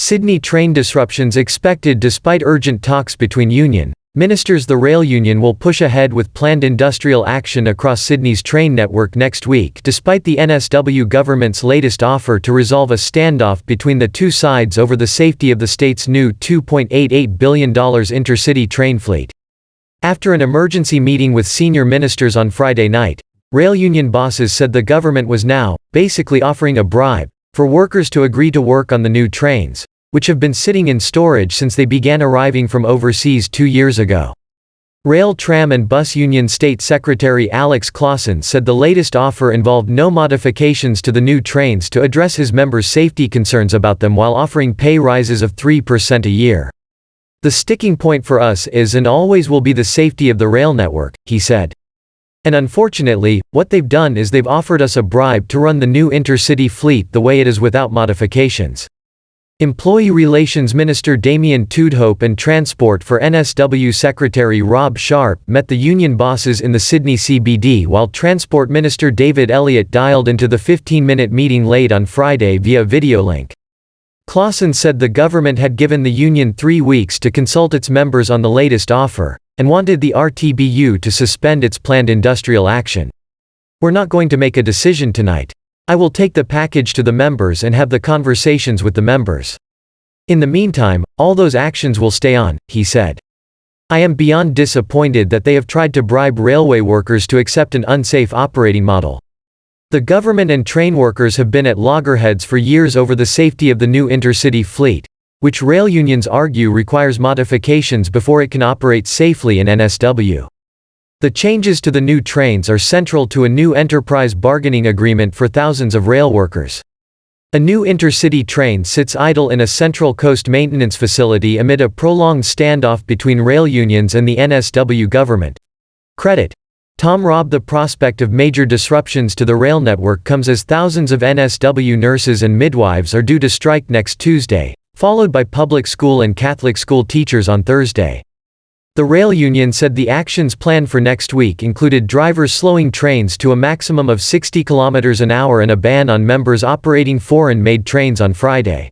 Sydney train disruptions expected despite urgent talks between union ministers. The rail union will push ahead with planned industrial action across Sydney's train network next week despite the NSW government's latest offer to resolve a standoff between the two sides over the safety of the state's new $2.88 billion intercity train fleet. After an emergency meeting with senior ministers on Friday night, rail union bosses said the government was now, basically offering a bribe, for workers to agree to work on the new trains, which have been sitting in storage since they began arriving from overseas 2 years ago. Rail, Tram and Bus Union State Secretary Alex Claassens said the latest offer involved no modifications to the new trains to address his members' safety concerns about them while offering pay rises of 3% a year. "The sticking point for us is and always will be the safety of the rail network," he said. "And unfortunately, what they've done is they've offered us a bribe to run the new intercity fleet the way it is without modifications." Employee Relations Minister Damien Tudhope and Transport for NSW Secretary Rob Sharp met the union bosses in the Sydney CBD while Transport Minister David Elliott dialed into the 15-minute meeting late on Friday via video link. Claassens said the government had given the union 3 weeks to consult its members on the latest offer, and wanted the RTBU to suspend its planned industrial action. "We're not going to make a decision tonight. I will take the package to the members and have the conversations with the members. In the meantime, all those actions will stay on," he said. "I am beyond disappointed that they have tried to bribe railway workers to accept an unsafe operating model. The government and train workers have been at loggerheads for years over the safety of the new intercity fleet, which rail unions argue requires modifications before it can operate safely in NSW. The changes to the new trains are central to a new enterprise bargaining agreement for thousands of rail workers. A new intercity train sits idle in a Central Coast maintenance facility amid a prolonged standoff between rail unions and the NSW government. Credit. Tom Robb. The prospect of major disruptions to the rail network comes as thousands of NSW nurses and midwives are due to strike next Tuesday, followed by public school and Catholic school teachers on Thursday. The rail union said the actions planned for next week included drivers slowing trains to a maximum of 60 km an hour and a ban on members operating foreign-made trains on Friday.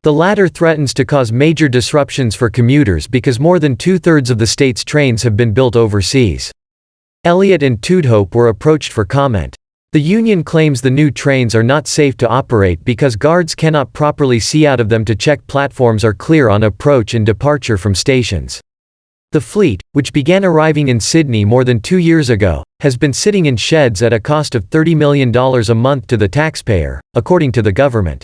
The latter threatens to cause major disruptions for commuters because more than 2/3 of the state's trains have been built overseas. Elliott and Tudhope were approached for comment. The union claims the new trains are not safe to operate because guards cannot properly see out of them to check platforms are clear on approach and departure from stations. The fleet, which began arriving in Sydney more than 2 years ago, has been sitting in sheds at a cost of $30 million a month to the taxpayer, according to the government.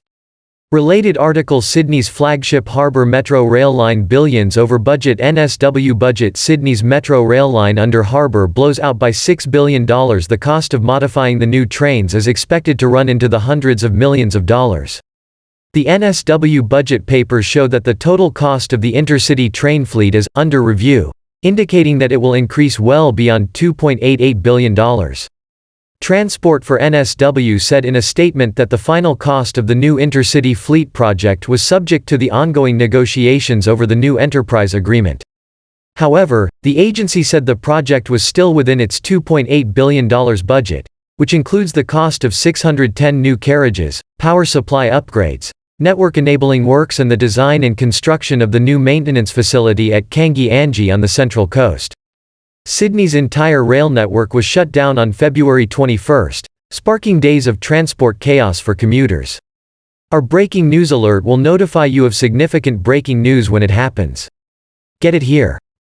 Related article: Sydney's flagship Harbour Metro Rail Line billions over budget. NSW budget. Sydney's Metro Rail Line under Harbour blows out by $6 billion. The cost of modifying the new trains is expected to run into the hundreds of millions of dollars. The NSW budget papers show that the total cost of the intercity train fleet is under review, indicating that it will increase well beyond $2.88 billion. Transport for NSW said in a statement that the final cost of the new intercity fleet project was subject to the ongoing negotiations over the new enterprise agreement. However, the agency said the project was still within its $2.8 billion budget, which includes the cost of 610 new carriages, power supply upgrades, network enabling works and the design and construction of the new maintenance facility at Kangi Angi on the Central Coast. Sydney's entire rail network was shut down on February 21, sparking days of transport chaos for commuters. Our breaking news alert will notify you of significant breaking news when it happens. Get it here.